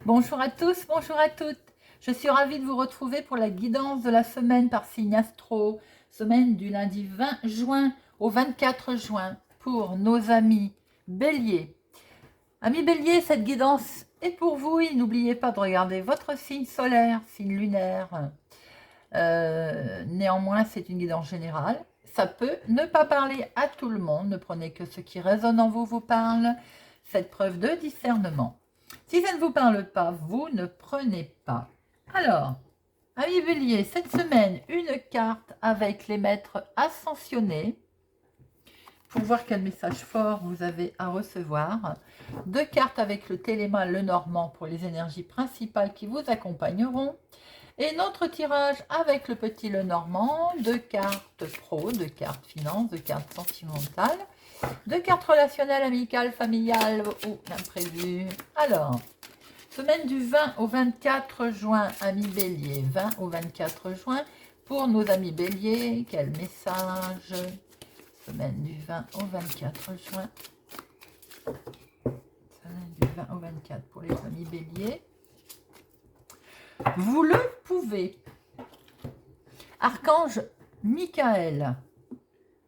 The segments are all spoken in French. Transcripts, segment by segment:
Bonjour à tous, bonjour à toutes. Je suis ravie de vous retrouver pour la guidance de la semaine par signe astro. Semaine du lundi 20 juin au 24 juin pour nos amis Bélier. Amis Bélier, cette guidance est pour vous et n'oubliez pas de regarder votre signe solaire, signe lunaire. Néanmoins, c'est une guidance générale. Ça peut ne pas parler à tout le monde. Ne prenez que ce qui résonne en vous parle. Faites preuve de discernement. Si ça ne vous parle pas, vous ne prenez pas. Alors, amis Bélier, cette semaine, une carte avec les maîtres ascensionnés pour voir quel message fort vous avez à recevoir. Deux cartes avec le Téléma, le Normand pour les énergies principales qui vous accompagneront. Et notre tirage avec le petit Lenormand, deux cartes pro, deux cartes finance, deux cartes sentimentales, deux cartes relationnelles, amicales, familiales ou imprévues. Alors, semaine du 20 au 24 juin, amis Bélier, 20 au 24 juin, pour nos amis Bélier, quel message? Semaine du 20 au 24 juin, semaine du 20 au 24 pour les amis Bélier. Vous le pouvez. Archange Michael,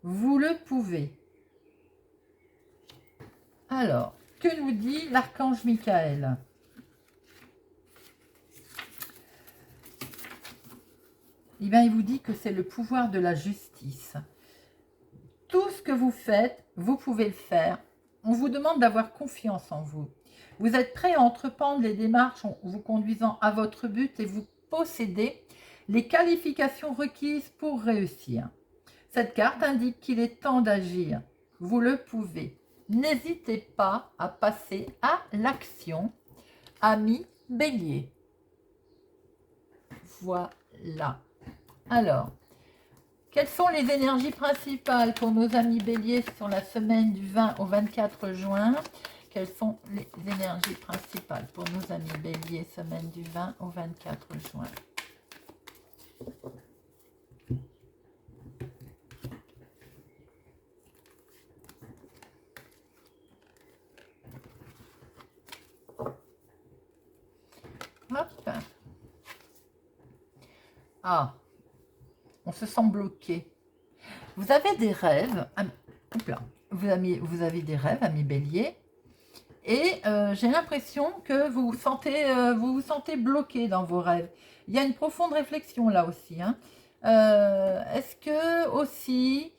vous le pouvez. Alors, que nous dit l'archange Michael? Eh bien, il vous dit que c'est le pouvoir de la justice. Tout ce que vous faites, vous pouvez le faire. On vous demande d'avoir confiance en vous. Vous êtes prêt à entreprendre les démarches vous conduisant à votre but et vous possédez les qualifications requises pour réussir. Cette carte indique qu'il est temps d'agir. Vous le pouvez. N'hésitez pas à passer à l'action, amis Bélier. Voilà. Alors, quelles sont les énergies principales pour nos amis Bélier sur la semaine du 20 au 24 juin? Quelles sont les énergies principales pour nos amis Bélier, semaine du 20 au 24 juin? Hop. Ah, on se sent bloqué. Vous avez des rêves. Vous avez des rêves, amis Bélier. Et j'ai l'impression que vous vous sentez bloqué dans vos rêves. Il y a une profonde réflexion là aussi. Hein. Est-ce que aussi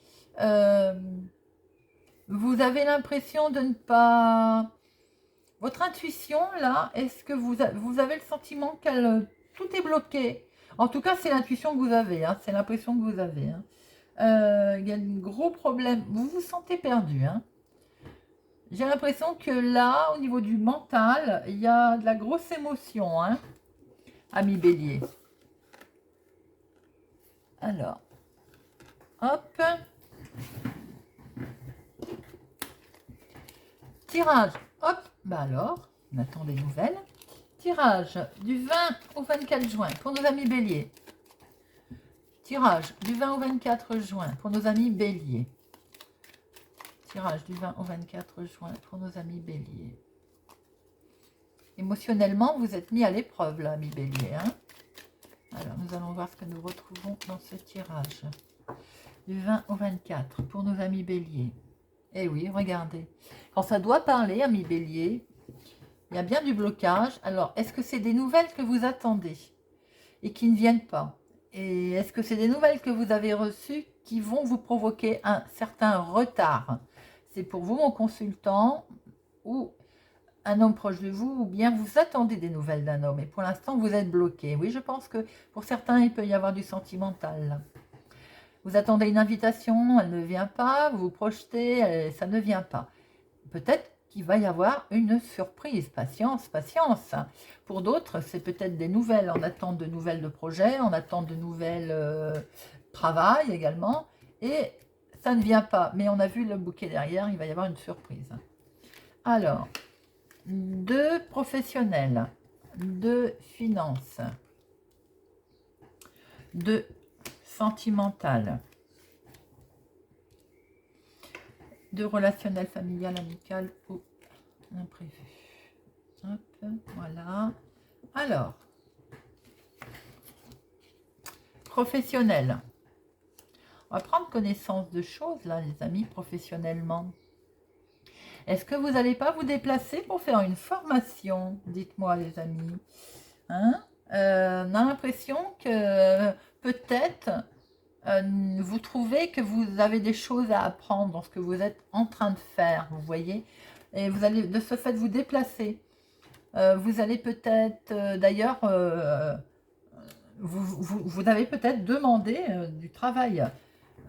vous avez l'impression de ne pas... Votre intuition là, est-ce que vous avez le sentiment qu'elle tout est bloqué? En tout cas, c'est l'intuition que vous avez. Hein. C'est l'impression que vous avez. Hein. Il y a un gros problème. Vous vous sentez perdu. Hein. J'ai l'impression que là, au niveau du mental, il y a de la grosse émotion, hein, ami Bélier. Alors, hop. Tirage, hop. Bah alors, on attend des nouvelles. Tirage du 20 au 24 juin pour nos amis Bélier. Tirage du 20 au 24 juin pour nos amis Bélier. Tirage du 20 au 24 juin pour nos amis Bélier. Émotionnellement, vous êtes mis à l'épreuve, là, amis Bélier. Hein. Alors, nous allons voir ce que nous retrouvons dans ce tirage. Du 20 au 24 pour nos amis Bélier. Eh oui, regardez. Quand ça doit parler, amis Bélier, il y a bien du blocage. Alors, est-ce que c'est des nouvelles que vous attendez et qui ne viennent pas? Et est-ce que c'est des nouvelles que vous avez reçues qui vont vous provoquer un certain retard? C'est pour vous, mon consultant, ou un homme proche de vous, ou bien vous attendez des nouvelles d'un homme, et pour l'instant, vous êtes bloqué. Oui, je pense que pour certains, il peut y avoir du sentimental. Vous attendez une invitation, elle ne vient pas, vous vous projetez, ça ne vient pas. Peut-être qu'il va y avoir une surprise. Patience, patience. Pour d'autres, c'est peut-être des nouvelles. On attend de nouvelles de projets, on attend de nouvelles travail également, et ça ne vient pas. Mais on a vu le bouquet derrière, il va y avoir une surprise. Alors, de professionnels, de finances, de sentimental, de relationnel familial, amical ou imprévu. Hop, voilà. Alors, professionnel. On va prendre connaissance de choses, là, les amis, professionnellement. Est-ce que vous n'allez pas vous déplacer pour faire une formation? Dites-moi, les amis. Hein? On a l'impression que peut-être vous trouvez que vous avez des choses à apprendre dans ce que vous êtes en train de faire, vous voyez? Et vous allez de ce fait vous déplacer. Vous allez peut-être, d'ailleurs, vous avez peut-être demandé du travail,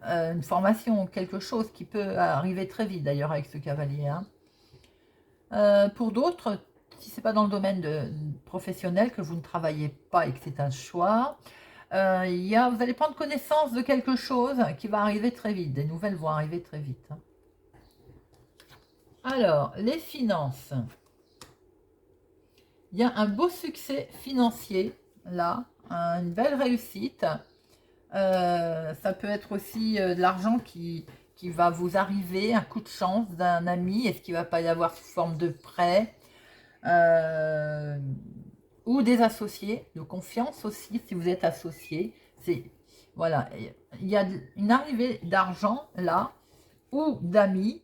une formation, quelque chose qui peut arriver très vite d'ailleurs avec ce cavalier. Hein. Pour d'autres, si ce n'est pas dans le domaine professionnel, que vous ne travaillez pas et que c'est un choix, vous allez prendre connaissance de quelque chose qui va arriver très vite. Des nouvelles vont arriver très vite. Hein. Alors, les finances. Il y a un beau succès financier, là, une belle réussite. Ça peut être aussi de l'argent qui va vous arriver, un coup de chance d'un ami. Est-ce qu'il ne va pas y avoir sous forme de prêt ou des associés de confiance aussi, si vous êtes associé. Voilà, il y a une arrivée d'argent là, ou d'amis,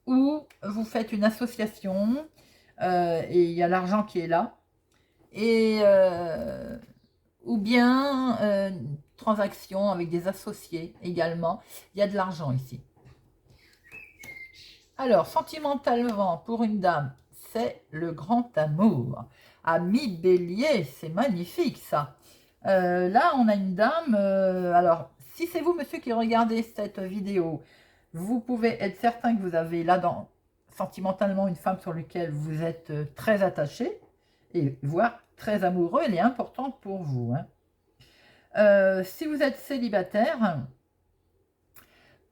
ou vous faites une association et il y a l'argent qui est là. Et ou bien transaction avec des associés également. Il y a de l'argent ici. Alors, sentimentalement, pour une dame, c'est le grand amour. Ami Bélier, c'est magnifique ça. Là, on a une dame. Alors, si c'est vous, monsieur, qui regardez cette vidéo, vous pouvez être certain que vous avez là-dedans, sentimentalement, une femme sur laquelle vous êtes très attaché, et voire très amoureux. Elle est importante pour vous. Hein. Si vous êtes célibataire,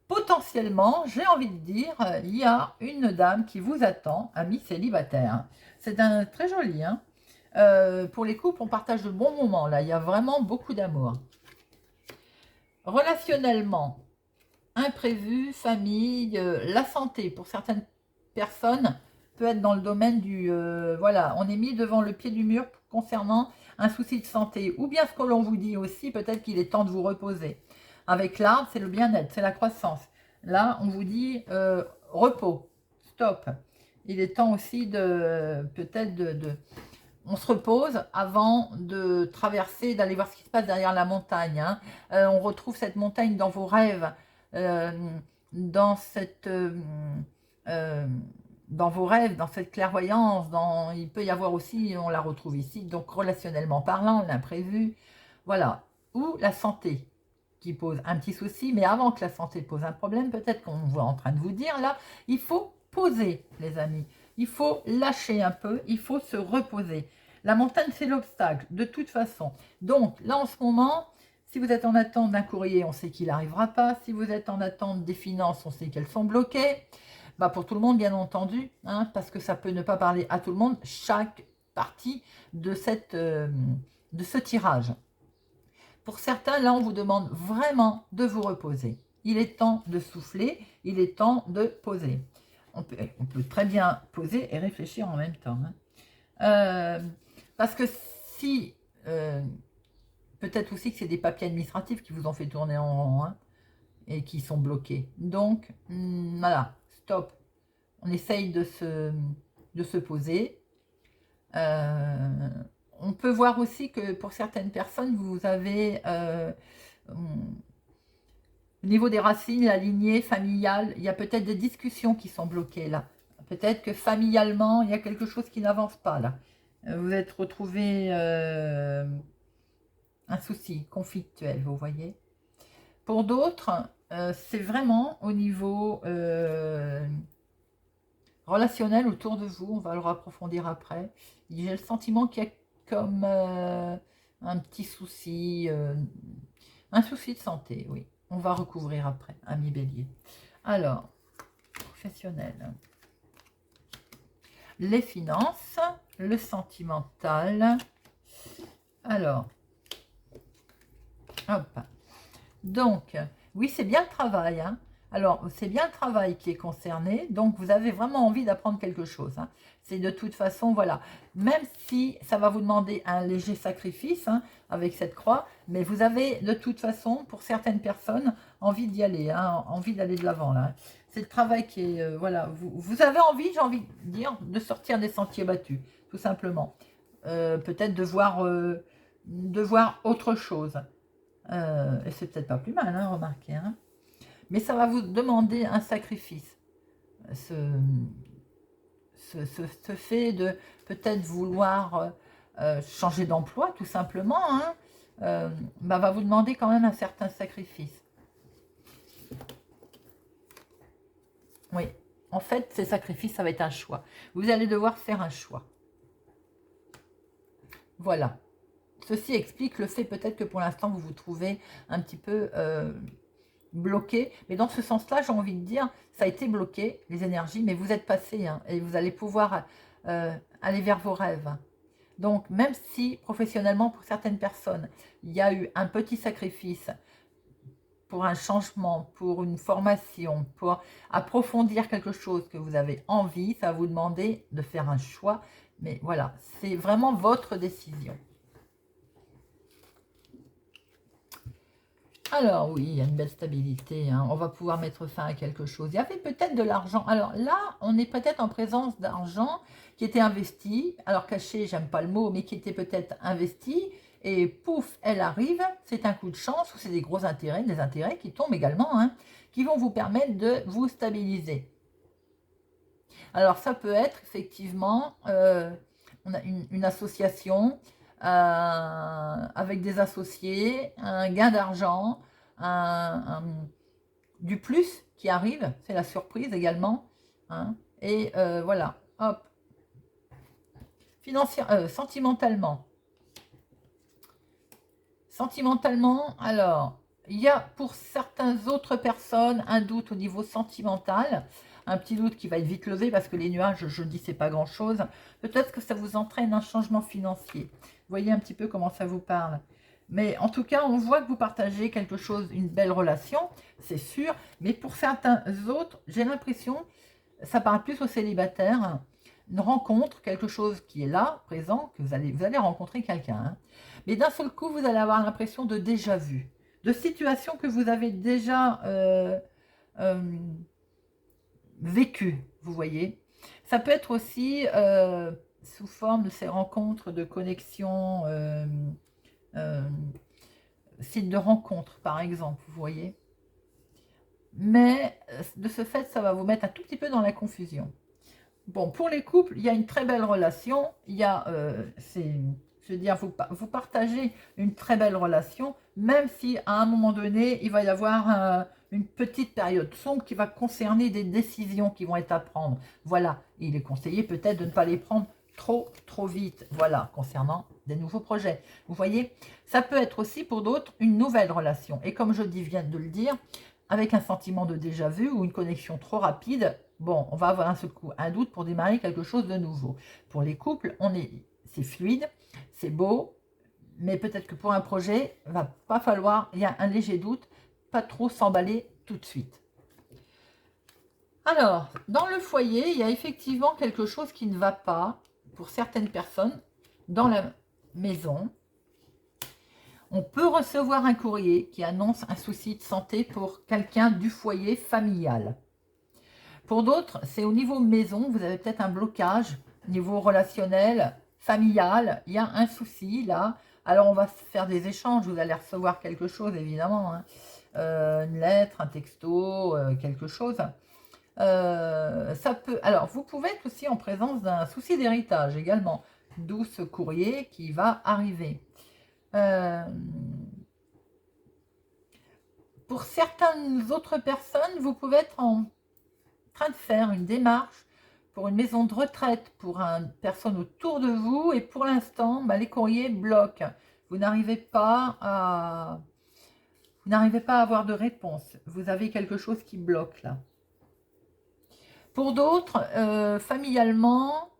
potentiellement, j'ai envie de dire, il y a une dame qui vous attend, ami célibataire. C'est très joli. Hein. Pour les couples, on partage de bons moments. Là, il y a vraiment beaucoup d'amour. Relationnellement, imprévu, famille, la santé. Pour certaines personnes, peut être dans le domaine du... voilà, on est mis devant le pied du mur concernant un souci de santé. Ou bien ce que l'on vous dit aussi, peut-être qu'il est temps de vous reposer. Avec l'arbre, c'est le bien-être, c'est la croissance. Là, on vous dit repos, stop. Il est temps aussi de peut-être on se repose avant de traverser, d'aller voir ce qui se passe derrière la montagne. Hein. On retrouve cette montagne dans vos rêves, dans vos rêves, dans cette clairvoyance. Il peut y avoir aussi, on la retrouve ici, donc relationnellement parlant, l'imprévu. Voilà. Ou la santé qui pose un petit souci, mais avant que la santé pose un problème, peut-être qu'on est en train de vous dire, là, il faut poser, les amis. Il faut lâcher un peu, il faut se reposer. La montagne, c'est l'obstacle, de toute façon. Donc, là, en ce moment, si vous êtes en attente d'un courrier, on sait qu'il n'arrivera pas. Si vous êtes en attente des finances, on sait qu'elles sont bloquées. Bah, pour tout le monde, bien entendu, hein, parce que ça peut ne pas parler à tout le monde, chaque partie de ce tirage. Pour certains, là, on vous demande vraiment de vous reposer. Il est temps de souffler, il est temps de poser. On peut très bien poser et réfléchir en même temps. Hein. Parce que si... peut-être aussi que c'est des papiers administratifs qui vous ont fait tourner en rond hein, et qui sont bloqués. Donc, voilà, stop. On essaye de se poser. On peut voir aussi que pour certaines personnes, vous avez au niveau des racines, la lignée familiale, il y a peut-être des discussions qui sont bloquées là. Peut-être que familialement, il y a quelque chose qui n'avance pas là. Vous êtes retrouvé un souci conflictuel, vous voyez. Pour d'autres, c'est vraiment au niveau relationnel autour de vous. On va le approfondir après. J'ai le sentiment qu'il y a comme un petit souci, un souci de santé, oui. On va recouvrir après, ami Bélier. Alors, professionnel. Les finances, le sentimental. Alors, hop. Donc, oui, c'est bien le travail. Hein. Alors, c'est bien le travail qui est concerné, donc vous avez vraiment envie d'apprendre quelque chose. Hein. C'est de toute façon, voilà, même si ça va vous demander un léger sacrifice hein, avec cette croix, mais vous avez de toute façon, pour certaines personnes, envie d'y aller, hein, envie d'aller de l'avant. Là. C'est le travail qui est, voilà, vous avez envie, j'ai envie de dire, de sortir des sentiers battus, tout simplement. Peut-être de voir autre chose. Et c'est peut-être pas plus mal, hein, remarquez. Hein. Mais ça va vous demander un sacrifice. Ce, ce fait de peut-être vouloir changer d'emploi, tout simplement, hein, va vous demander quand même un certain sacrifice. Oui, en fait, ces sacrifices, ça va être un choix. Vous allez devoir faire un choix. Voilà. Ceci explique le fait peut-être que pour l'instant, vous vous trouvez un petit peu bloqué. Mais dans ce sens-là, j'ai envie de dire, ça a été bloqué, les énergies, mais vous êtes passé hein, et vous allez pouvoir aller vers vos rêves. Donc, même si professionnellement, pour certaines personnes, il y a eu un petit sacrifice pour un changement, pour une formation, pour approfondir quelque chose que vous avez envie, ça va vous demander de faire un choix. Mais voilà, c'est vraiment votre décision. Alors oui, il y a une belle stabilité, hein. On va pouvoir mettre fin à quelque chose. Il y avait peut-être de l'argent. Alors là, on est peut-être en présence d'argent qui était investi. Alors caché, j'aime pas le mot, mais qui était peut-être investi. Et pouf, elle arrive. C'est un coup de chance ou c'est des gros intérêts, des intérêts qui tombent également, hein, qui vont vous permettre de vous stabiliser. Alors ça peut être effectivement on a une association avec des associés, un gain d'argent, du plus qui arrive, c'est la surprise également. Hein, et voilà, hop. Sentimentalement. Sentimentalement, alors, il y a pour certaines autres personnes un doute au niveau sentimental, un petit doute qui va être vite levé parce que les nuages, je dis, c'est pas grand-chose. Peut-être que ça vous entraîne un changement financier. Vous voyez un petit peu comment ça vous parle. Mais en tout cas, on voit que vous partagez quelque chose, une belle relation, c'est sûr. Mais pour certains autres, j'ai l'impression, ça parle plus aux célibataires, une rencontre, quelque chose qui est là, présent, que vous allez rencontrer quelqu'un. Hein. Mais d'un seul coup, vous allez avoir l'impression de déjà vu, de situations que vous avez déjà vécues, vous voyez. Ça peut être aussi sous forme de ces rencontres de connexion, sites de rencontres, par exemple, vous voyez. Mais de ce fait, ça va vous mettre un tout petit peu dans la confusion. Bon, pour les couples, il y a une très belle relation. Il y a, je veux dire, vous partagez une très belle relation, même si à un moment donné, il va y avoir une petite période sombre qui va concerner des décisions qui vont être à prendre. Voilà, il est conseillé peut-être de ne pas les prendre trop vite. Voilà, concernant des nouveaux projets. Vous voyez, ça peut être aussi pour d'autres une nouvelle relation. Et comme je viens de le dire, avec un sentiment de déjà-vu ou une connexion trop rapide, bon, on va avoir un seul coup un doute pour démarrer quelque chose de nouveau. Pour les couples, c'est fluide, c'est beau, mais peut-être que pour un projet, il va pas falloir, il y a un léger doute, pas trop s'emballer tout de suite. Alors, dans le foyer, il y a effectivement quelque chose qui ne va pas pour certaines personnes dans la maison. On peut recevoir un courrier qui annonce un souci de santé pour quelqu'un du foyer familial. Pour d'autres, c'est au niveau maison, vous avez peut-être un blocage, au niveau relationnel, familial, il y a un souci là. Alors on va faire des échanges, vous allez recevoir quelque chose évidemment, hein. Une lettre, un texto, quelque chose. Ça peut. Alors vous pouvez être aussi en présence d'un souci d'héritage également, d'où ce courrier qui va arriver. Pour certaines autres personnes, vous pouvez être en train de faire une démarche pour une maison de retraite, pour une personne autour de vous, et pour l'instant, les courriers bloquent. Vous n'arrivez pas à avoir de réponse. Vous avez quelque chose qui bloque là. Pour d'autres, familialement,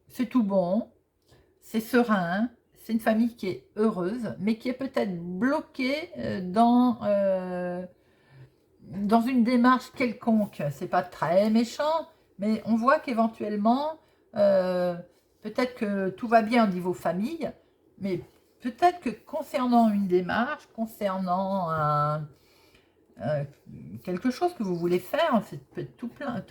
c'est tout bon, c'est serein, c'est une famille qui est heureuse, mais qui est peut-être bloquée dans dans une démarche quelconque. C'est pas très méchant, mais on voit qu'éventuellement, peut-être que tout va bien au niveau famille, mais peut-être que concernant une démarche, concernant quelque chose que vous voulez faire, c'est peut être tout plein,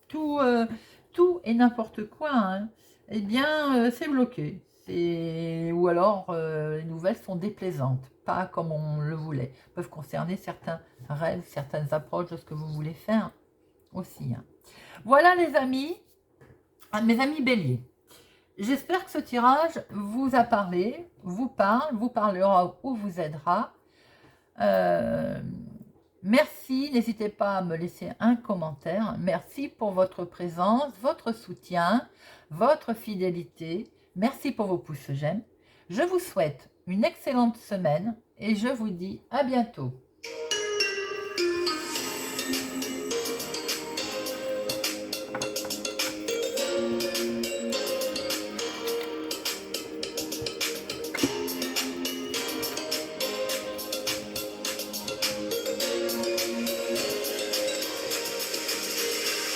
tout et n'importe quoi, hein, eh bien, c'est bloqué. Ou alors, les nouvelles sont déplaisantes, pas comme on le voulait. Peuvent concerner certains rêves, certaines approches de ce que vous voulez faire aussi, hein. Voilà les amis, mes amis béliers. J'espère que ce tirage vous a parlé, vous parlera ou vous aidera. Merci, n'hésitez pas à me laisser un commentaire. Merci pour votre présence, votre soutien, votre fidélité. Merci pour vos pouces j'aime. Je vous souhaite une excellente semaine et je vous dis à bientôt.